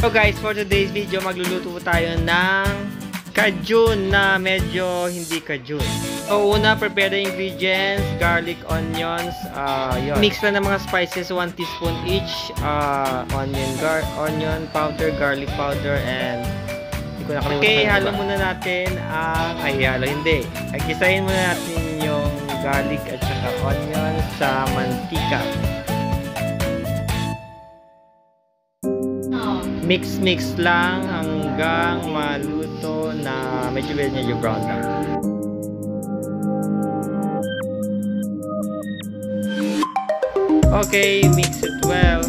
So guys, for today's video, magluluto tayo ng kajun na medyo hindi kajun. So una, prepare the ingredients: garlic, onions, yun. Mix lang ng mga spices, 1 teaspoon each, onion powder, garlic powder, and hindi ko nakalimutan. Okay, halo muna natin ang, Gisahin muna natin yung garlic at saka onion sa mantika. Mix lang hanggang maluto na medyo brown lang. Okay, mix it well.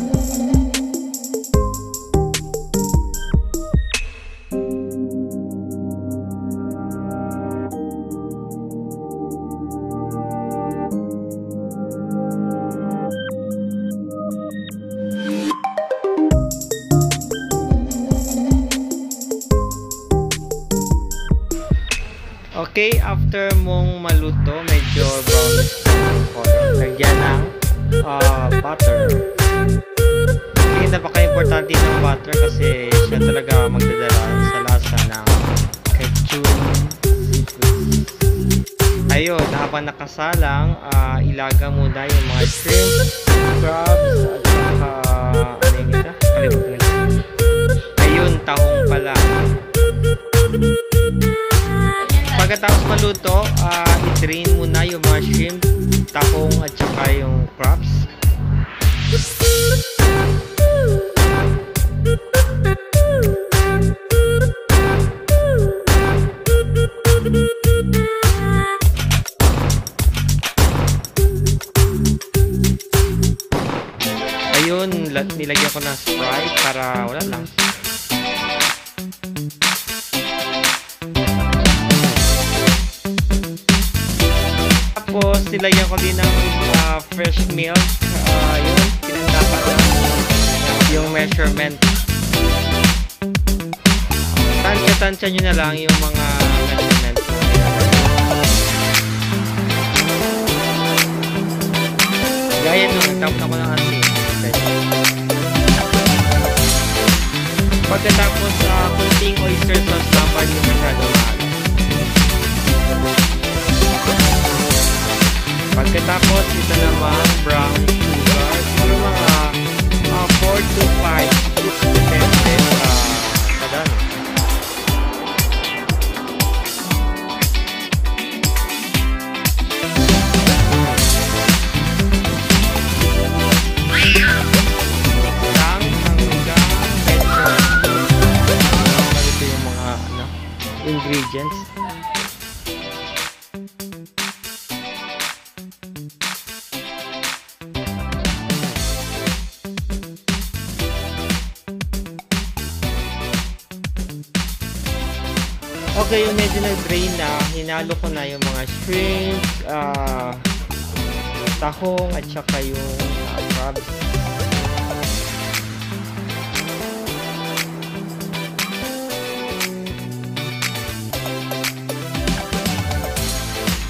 Okay, after mong maluto, medyo brownish color, lagyan ng butter. Okay, napaka-importante ng butter kasi siya talaga magdadala sa lasa ng kajun seafood. Ayun, habang nakasalang, ilaga muna yung mga shrimp, crabs, at saka ayun, tahong pala. Pagkatapos maluto, i-drain muna yung mga shrimp, tahong at saka yung crabs. Ayun, nilagyan ko ng Sprite para wala lang. Tapos nilagyan ko din ng fresh milk. Yun, pinandapat lang yung measurement. Tansya-tansya nyo na lang yung mga measurement. Gaya nung nagtapos ako ng asin. Pagkatapos kunting oyster sauce lang pa yung masyado mahal. Pagkatapos, ito naman brown sugar. Siguro mga 4 to 5 depende kada ano. Lang hanggang medyo yung mga ingredients. Okay, yung medyo nag-drain na, hinalo ko na yung mga shrimp, tahong at saka yung crabs.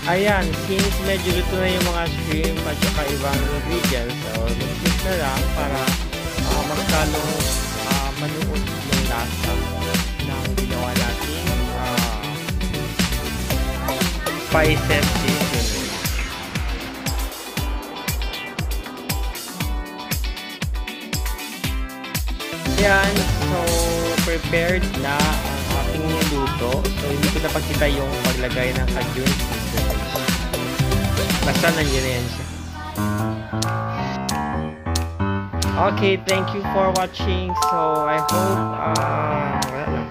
Ayan, since medyo luto na yung mga shrimp at saka ibang ingredients, so mix na lang para magkalong manuot yung lasa ng ginawa natin spices seasoning. Yan, so prepared na ang ating niluto. So hindi ko napakita yung paglagay ng kajun seasoning. Basta nandiyan na yan siya. Okay, thank you for watching. So I hope